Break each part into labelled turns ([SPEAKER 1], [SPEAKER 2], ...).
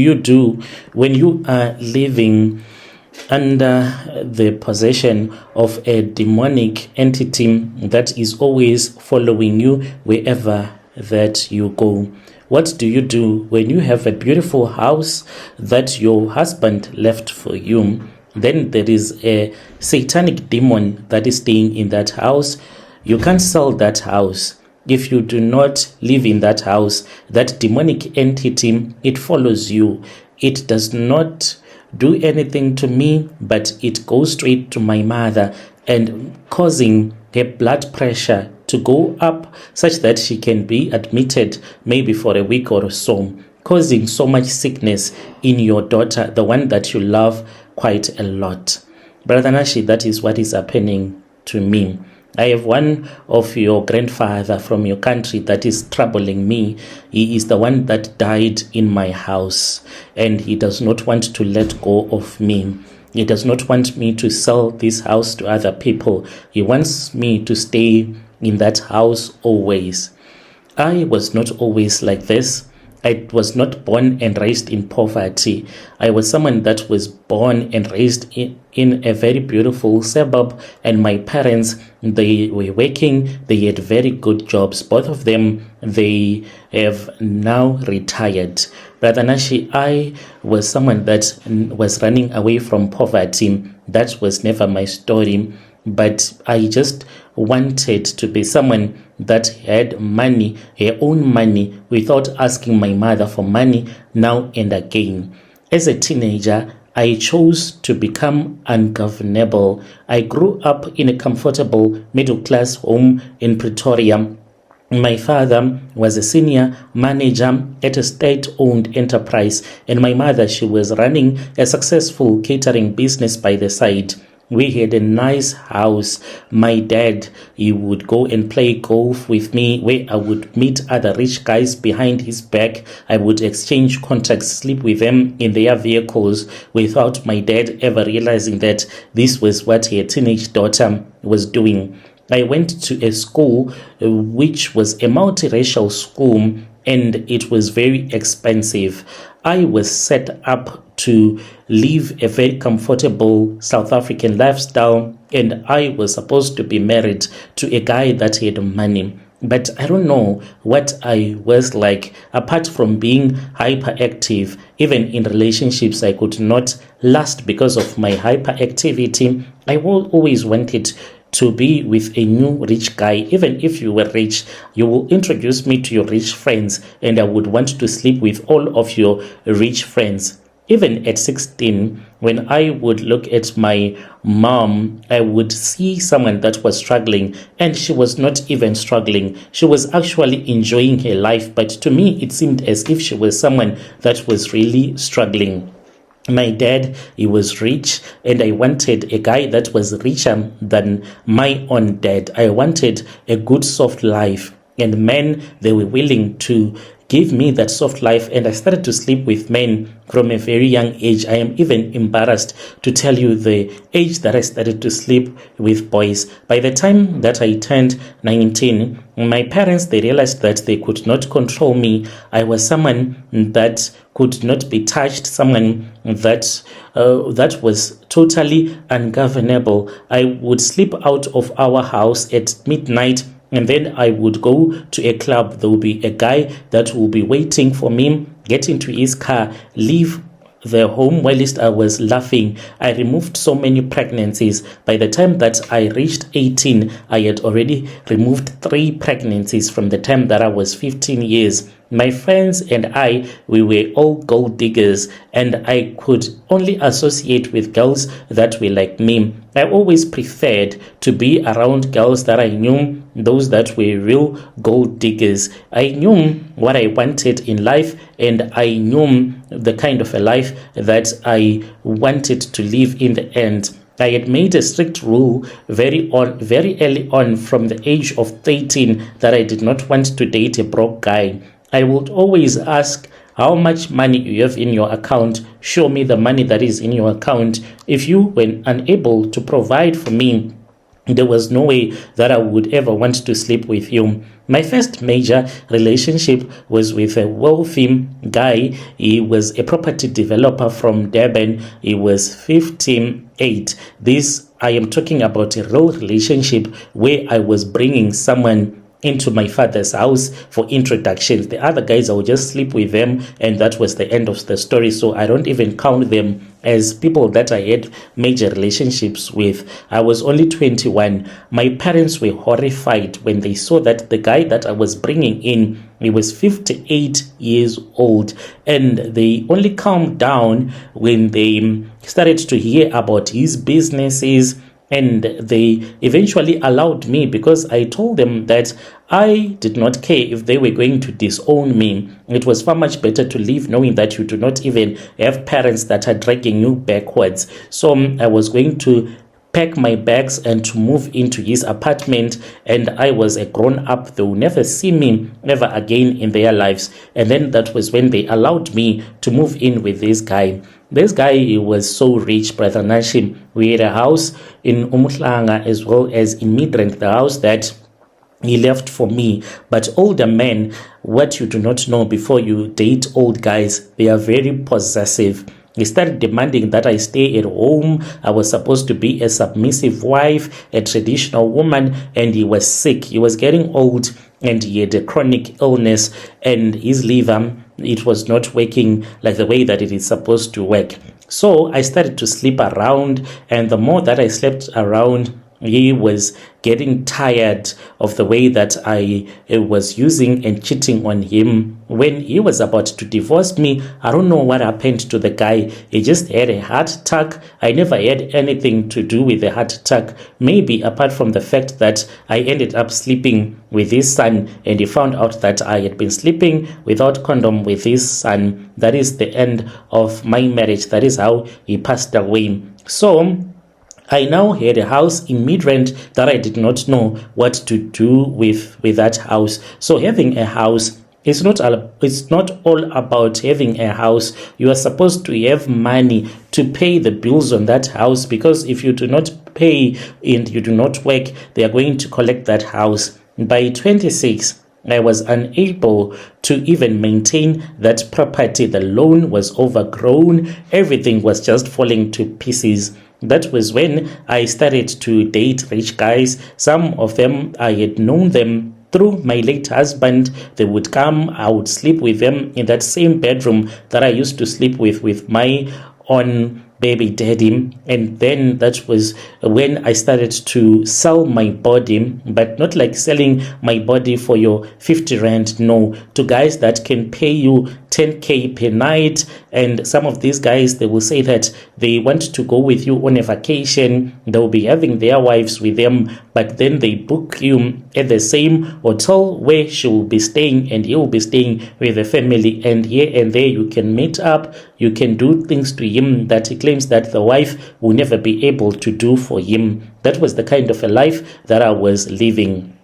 [SPEAKER 1] you do when you are living under the possession of a demonic entity that is always following you wherever that you go? What do you do when you have a beautiful house that your husband left for you? Then there is a satanic demon that is staying in that house. You can't sell that house. If you do not live in that house, that demonic entity, it follows you. It does not do anything to me, but it goes straight to my mother and causing her blood pressure to go up such that she can be admitted maybe for a week or so, causing so much sickness in your daughter, the one that you love quite a lot. Brother Nashi, that is what is happening to me. I have one of your grandfather from your country that is troubling me. He is the one that died in my house, and he does not want to let go of me. He does not want me to sell this house to other people. He wants me to stay in that house always. I was not always like this. I was not born and raised in poverty. I was someone that was born and raised in a very beautiful suburb, and my parents, they were working. They had very good jobs. Both of them, they have now retired. Brother Nashi, I was someone that was running away from poverty. That was never my story, but I just wanted to be someone that had money, her own money, without asking my mother for money now and again. As a teenager, I chose to become ungovernable. I grew up in a comfortable middle-class home in Pretoria. My father was a senior manager at a state-owned enterprise, and my mother, she was running a successful catering business by the side. We had a nice house. My dad, he would go and play golf with me, where I would meet other rich guys behind his back. I would exchange contacts, sleep with them in their vehicles without my dad ever realizing that this was what her teenage daughter was doing. I went to a school which was a multiracial school, and it was very expensive. I was set up to live a very comfortable South African lifestyle, and I was supposed to be married to a guy that had money. But I don't know what I was like, apart from being hyperactive. Even in relationships, I could not last because of my hyperactivity. I always wanted to be with a new rich guy. Even if you were rich, you will introduce me to your rich friends, and I would want to sleep with all of your rich friends. Even at 16, when I would look at my mom, I would see someone that was struggling, and she was not even struggling. She was actually enjoying her life, but to me, it seemed as if she was someone that was really struggling. My dad, he was rich, and I wanted a guy that was richer than my own dad. I wanted a good, soft life, and men, they were willing to give me that soft life, and I started to sleep with men from a very young age. I am even embarrassed to tell you the age that I started to sleep with boys. By the time that I turned 19, my parents, they realized that they could not control me. I was someone that could not be touched, someone that was totally ungovernable. I would sleep out of our house at midnight, and then I would go to a club. There will be a guy that will be waiting for me, get into his car, leave the home whilst I was laughing. I removed so many pregnancies. By the time that I reached 18, I had already removed 3 pregnancies from the time that I was 15 years. My friends and I, we were all gold diggers, and I could only associate with girls that were like me. I always preferred to be around girls that I knew, those that were real gold diggers. I knew what I wanted in life, and I knew the kind of a life that I wanted to live in the end. I had made a strict rule very early on, from the age of 13, that I did not want to date a broke guy. I would always ask, how much money you have in your account? Show me the money that is in your account. If you were unable to provide for me, There was no way that I would ever want to sleep with you. My first major relationship was with a wealthy guy. He was a property developer from Durban. He was 58. This, I am talking about a real relationship where I was bringing someone into my father's house for introductions. The other guys, I would just sleep with them, and that was the end of the story. So I don't even count them as people that I had major relationships with. I was only 21. My parents were horrified when they saw that the guy that I was bringing in, he was 58 years old, and they only calmed down when they started to hear about his businesses. And they eventually allowed me, because I told them that I did not care if they were going to disown me. It was far much better to leave knowing that you do not even have parents that are dragging you backwards. So I was going to pack my bags and to move into his apartment, and I was a grown up. They will never see me ever again in their lives. And then that was when they allowed me to move in with this guy. This guy, he was so rich, Brother Nashim. We had a house in Umhlanga as well as in Midrand, the house that he left for me. But older men, what you do not know before you date old guys, they are very possessive. He started demanding that I stay at home. I was supposed to be a submissive wife, a traditional woman, and he was sick. He was getting old, and he had a chronic illness, and his liver, it was not working like the way that it is supposed to work. So I started to sleep around, and the more that I slept around, he was getting tired of the way that I was using and cheating on him. When he was about to divorce me, I don't know what happened to the guy. He just had a heart attack. I never had anything to do with the heart attack, maybe apart from the fact that I ended up sleeping with his son, and he found out that I had been sleeping without condom with his son. That is the end of my marriage. That is how he passed away. So I now had a house in Midrand that I did not know what to do with that house. So having a house, it's not all about having a house. You are supposed to have money to pay the bills on that house, because if you do not pay and you do not work, they are going to collect that house. By 26, I was unable to even maintain that property. The loan was overgrown. Everything was just falling to pieces. That was when I started to date rich guys. Some of them, I had known them through my late husband. They would come, I would sleep with them in that same bedroom that I used to sleep with my own baby daddy. And then that was when I started to sell my body, but not like selling my body for your 50 rand, no, to guys that can pay you 10k per night. And some of these guys, they will say that they want to go with you on a vacation. They will be having their wives with them, but then they book you at the same hotel where she will be staying and he will be staying with the family. And here and there you can meet up, you can do things to him that he claims that the wife will never be able to do for him. That was the kind of a life that I was living.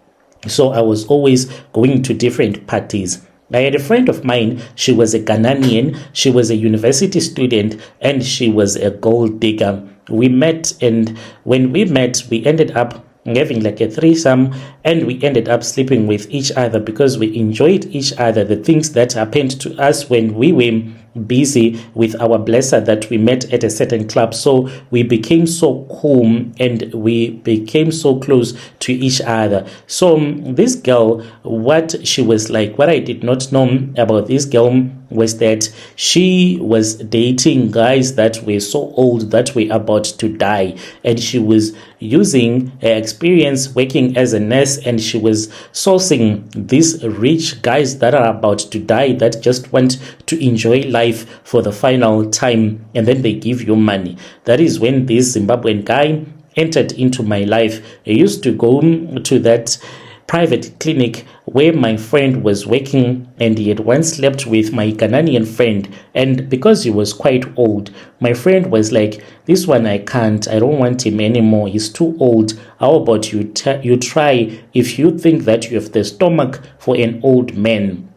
[SPEAKER 1] So I was always going to different parties. I had a friend of mine. She was a Ghanaian. She was a university student, and she was a gold digger. We met, and when we met, we ended up having like a threesome, and we ended up sleeping with each other because we enjoyed each other. The things that happened to us when we were busy with our blesser that we met at a certain club. So we became so cool and we became so close to each other. So this girl, what she was like, what I did not know about this girl was that she was dating guys that were so old that were about to die, and she was using her experience working as a nurse, and she was sourcing these rich guys that are about to die, that just want to enjoy life for the final time, and then they give you money. That is when this Zimbabwean guy entered into my life. I used to go to that private clinic where my friend was working, and he had once slept with my Ghanaian friend, and because he was quite old, my friend was like, this one I can't, I don't want him anymore, he's too old. How about you try if you think that you have the stomach for an old man?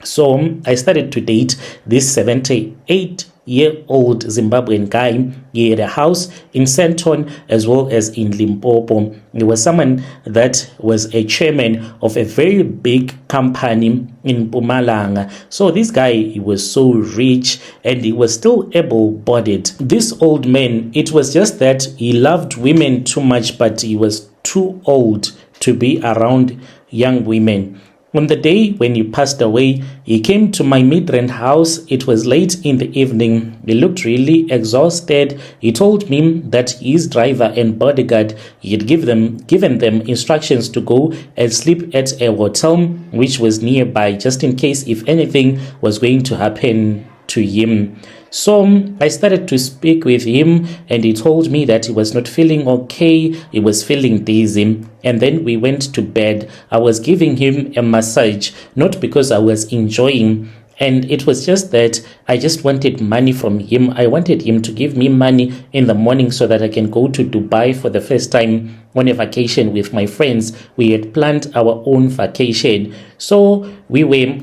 [SPEAKER 1] So I started to date this 78 26-year-old Zimbabwean guy. He had a house in Senton as well as in Limpopo. He was someone that was a chairman of a very big company in Mpumalanga. So this guy, he was so rich and he was still able-bodied. This old man, it was just that he loved women too much, but he was too old to be around young women. On the day when he passed away, he came to my Midrand house. It was late in the evening. He looked really exhausted. He told me that his driver and bodyguard, he had given them instructions to go and sleep at a hotel which was nearby, just in case if anything was going to happen to him. So I started to speak with him and he told me that he was not feeling okay, he was feeling dizzy, and then we went to bed. I was giving him a massage, not because I was enjoying, and it was just that I just wanted money from him. I wanted him to give me money in the morning so that I can go to Dubai for the first time on a vacation with my friends. We had planned our own vacation. So we were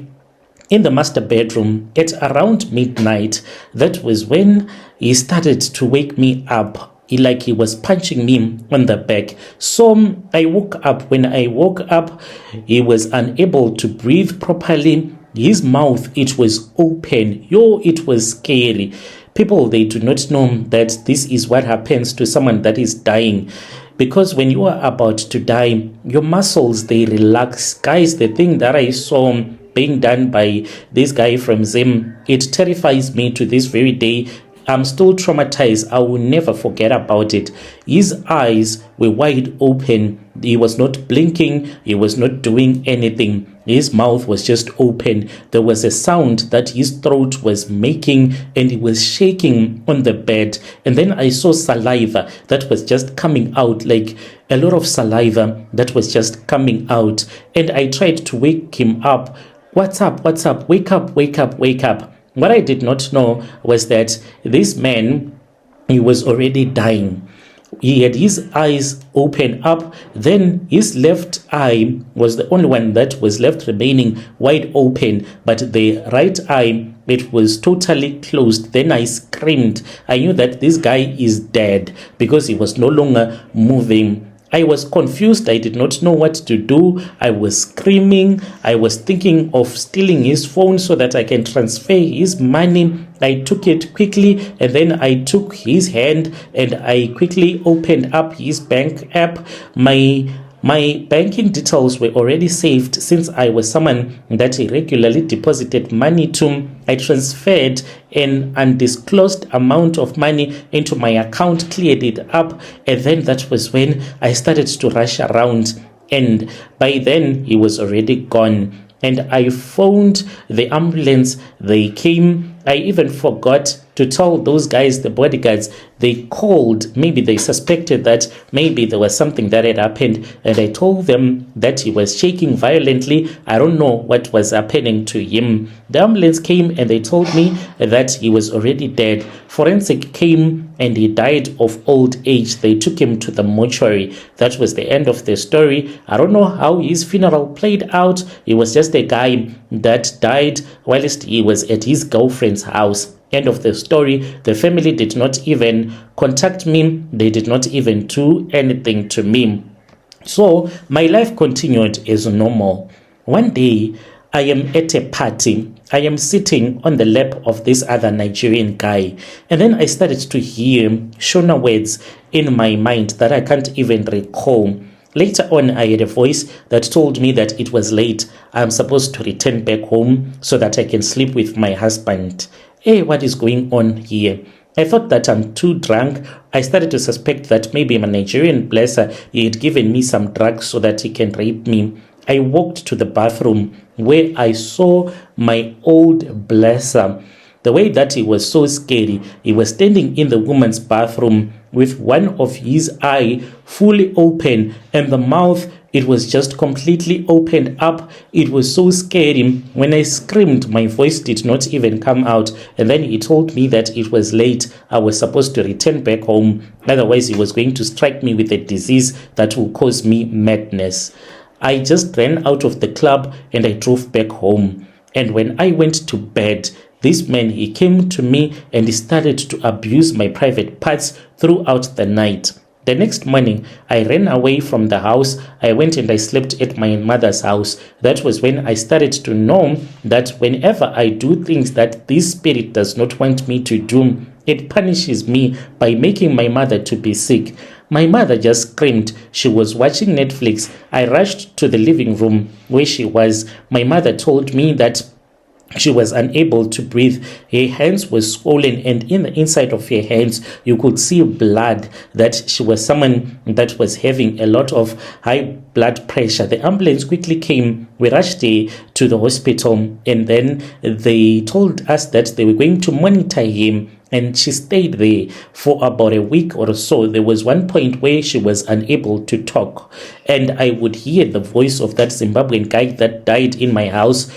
[SPEAKER 1] in the master bedroom at around midnight. That was when he started to wake me up. He was punching me on the back. So I woke up. When I woke up, he was unable to breathe properly. His mouth, it was open. It was scary. People, they do not know that this is what happens to someone that is dying. Because when you are about to die, your muscles, they relax. Guys, the thing that I saw being done by this guy from Zim, it terrifies me to this very day. I'm still traumatized. I will never forget about it. His eyes were wide open. He was not blinking. He was not doing anything. His mouth was just open. There was a sound that his throat was making and he was shaking on the bed. And then I saw saliva that was just coming out, like a lot of saliva that was just coming out. And I tried to wake him up. What's up? What's up? Wake up, wake up, wake up. What I did not know was that this man, he was already dying. He had his eyes open up. Then his left eye was the only one that was left remaining wide open. But the right eye, it was totally closed. Then I screamed. I knew that this guy is dead because he was no longer moving. I was confused. I did not know what to do. I was screaming. I was thinking of stealing his phone so that I can transfer his money. I took it quickly and then I took his hand and I quickly opened up his bank app. My banking details were already saved since I was someone that he regularly deposited money to. I transferred an undisclosed amount of money into my account, cleared it up, and then that was when I started to rush around. And by then, he was already gone. And I phoned the ambulance. They came. I even forgot to tell those guys, the bodyguards. They called. Maybe they suspected that maybe there was something that had happened. And I told them that he was shaking violently. I don't know what was happening to him. The ambulance came and they told me that he was already dead. Forensic came and he died of old age. They took him to the mortuary. That was the end of the story. I don't know how his funeral played out. He was just a guy that died whilst he was at his girlfriend's house. End of the story. The family did not even contact me. They did not even do anything to me. So my life continued as normal. One day, I am at a party. I am sitting on the lap of this other Nigerian guy. And then I started to hear Shona words in my mind that I can't even recall. Later on, I had a voice that told me that it was late. I'm supposed to return back home so that I can sleep with my husband. Hey, what is going on here? I thought that I'm too drunk. I started to suspect that maybe my Nigerian blesser, he had given me some drugs so that he can rape me. I walked to the bathroom where I saw my old blesser. The way that he was so scary, he was standing in the woman's bathroom with one of his eye fully open and the mouth, it was just completely opened up. It was so scary. When I screamed, my voice did not even come out. And then he told me that it was late. I was supposed to return back home. Otherwise, he was going to strike me with a disease that will cause me madness. I just ran out of the club and I drove back home. And when I went to bed, this man, he came to me and he started to abuse my private parts throughout the night. The next morning, I ran away from the house. I went and I slept at my mother's house. That was when I started to know that whenever I do things that this spirit does not want me to do, it punishes me by making my mother to be sick. My mother just screamed. She was watching Netflix. I rushed to the living room where she was. My mother told me that she was unable to breathe. Her hands were swollen, and in the inside of her hands, you could see blood, that she was someone that was having a lot of high blood pressure. The ambulance quickly came. We rushed her to the hospital, and then they told us that they were going to monitor him. And she stayed there for about a week or so. There was one point where she was unable to talk, and I would hear the voice of that Zimbabwean guy that died in my house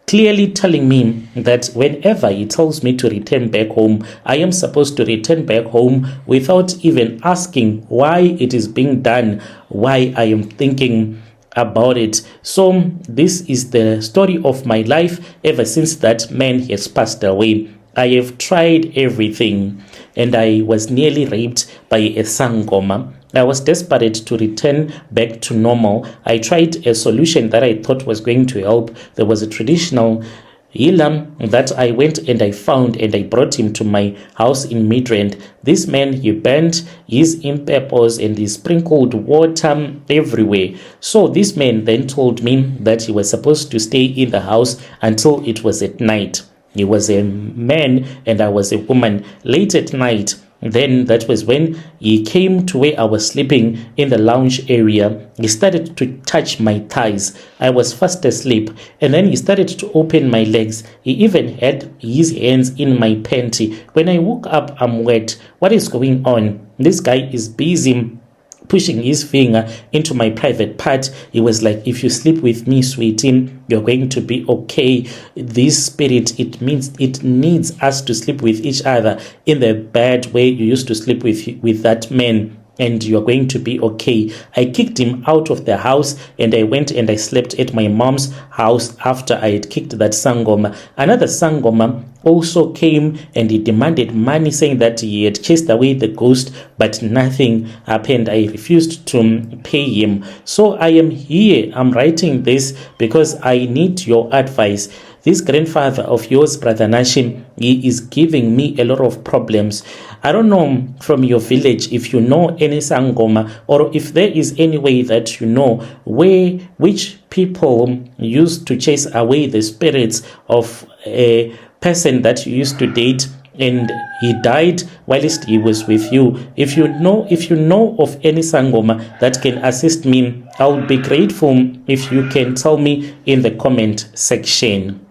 [SPEAKER 1] clearly telling me that whenever he tells me to return back home, I am supposed to return back home without even asking why it is being done, why I am thinking about it. So this is the story of my life ever since that man has passed away. I have tried everything, and I was nearly raped by a sangoma. I was desperate to return back to normal. I tried a solution that I thought was going to help. There was a traditional healer that I went and I found, and I brought him to my house in Midrand. This man, he burnt his impepos and he sprinkled water everywhere. So this man then told me that he was supposed to stay in the house until it was at night. He was a man and I was a woman. Late at night, then that was when he came to where I was sleeping in the lounge area. He started to touch my thighs. I was fast asleep, and then he started to open my legs. He even had his hands in my panty. When I woke up, I'm wet. What is going on? This guy is busy pushing his finger into my private part. He was like, if you sleep with me, sweetie, you're going to be okay. This spirit, it needs us to sleep with each other in the bad way you used to sleep with that man, and you're going to be okay. I kicked him out of the house, and I went and I slept at my mom's house after I had kicked that sangoma. Another sangoma also came and he demanded money, saying that he had chased away the ghost, but nothing happened. I refused to pay him. So I am here. I'm writing this because I need your advice. This grandfather of yours, Brother Nashim, he is giving me a lot of problems. I don't know from your village if you know any sangoma, or if there is any way that you know which people used to chase away the spirits of a person that you used to date and he died whilst he was with you. If you know of any sangoma that can assist me, I would be grateful if you can tell me in the comment section.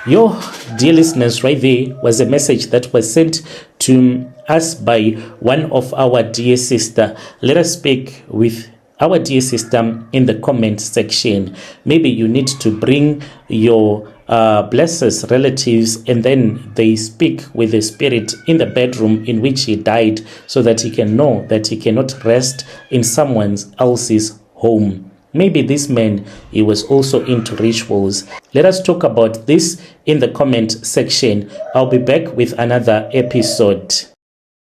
[SPEAKER 1] Your dear listeners, right there was a message that was sent to us by one of our dear sister. Let us speak with our dear sister in the comment section. Maybe you need to bring your blessed relatives, and then they speak with the spirit in the bedroom in which he died, so that he can know that he cannot rest in someone else's home. Maybe this man, he was also into rituals. Let us talk about this in the comment section. I'll be back with another episode.